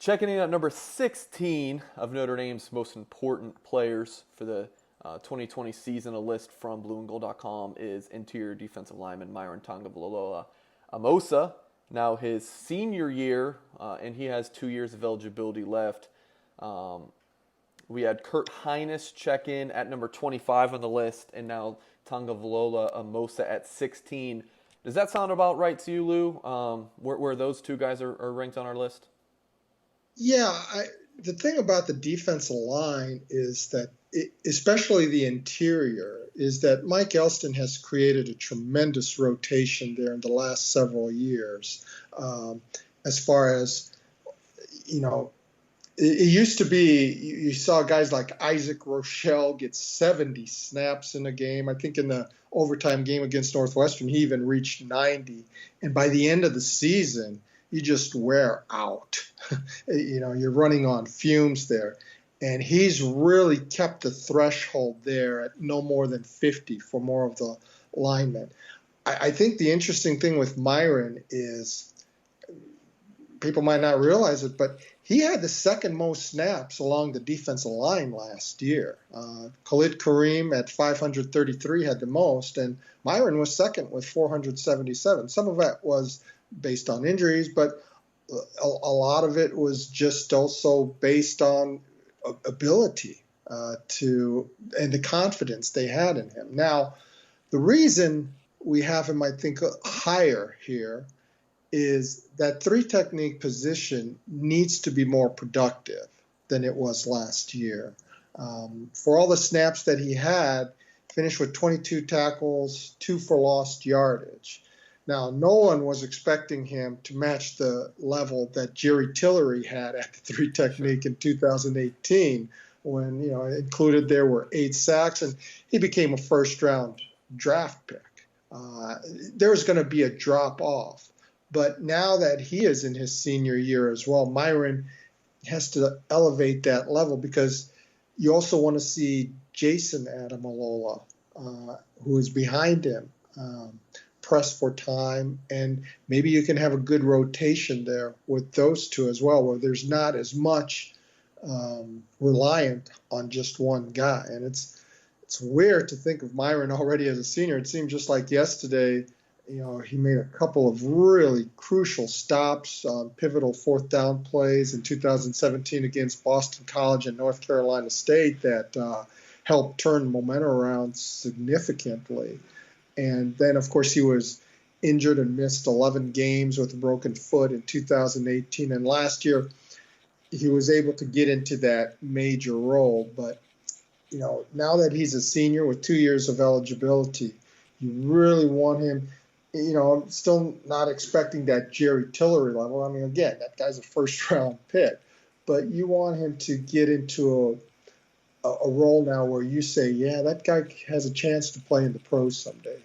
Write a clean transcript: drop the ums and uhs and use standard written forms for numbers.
Checking in at number 16 of Notre Dame's most important players for the 2020 season, a list from blueandgold.com, is interior defensive lineman Myron Tagovailoa-Amosa. Now his senior year, and he has 2 years of eligibility left. We had Kurt Hines check in at number 25 on the list, and now Tagovailoa-Amosa at 16. Does that sound about right to you, Lou? Where those two guys are ranked on our list? Yeah, the thing about the defensive line is that, especially the interior, is that Mike Elston has created a tremendous rotation there in the last several years. As far as, it used to be you saw guys like Isaac Rochelle get 70 snaps in a game. I think in the overtime game against Northwestern, he even reached 90. And by the end of the season, you just wear out. You're running on fumes there. And he's really kept the threshold there at no more than 50 for more of the linemen. I think the interesting thing with Myron is, people might not realize it, but he had the second most snaps along the defensive line last year. Khalid Kareem at 533 had the most, and Myron was second with 477. Some of that was based on injuries, but a lot of it was just also based on ability and the confidence they had in him. Now, the reason we have him, I think, higher here is that three technique position needs to be more productive than it was last year. For all the snaps that he had, finished with 22 tackles, 2 for lost yardage. Now, no one was expecting him to match the level that Jerry Tillery had at the three technique in 2018, when, included there were 8 sacks, and he became a first-round draft pick. There was going to be a drop-off. But now that he is in his senior year as well, Myron has to elevate that level, because you also want to see Jason Adamalola, who is behind him, press for time, and maybe you can have a good rotation there with those two as well, where there's not as much reliant on just one guy. And it's weird to think of Myron already as a senior. It seemed just like yesterday. He made a couple of really crucial stops on pivotal fourth down plays in 2017 against Boston College and North Carolina State that helped turn momentum around significantly. And then, of course, he was injured and missed 11 games with a broken foot in 2018. And last year, he was able to get into that major role. But, now that he's a senior with 2 years of eligibility, you really want him. I'm still not expecting that Jerry Tillery level. I mean, again, that guy's a first-round pick. But you want him to get into a role now where you say, yeah, that guy has a chance to play in the pros someday.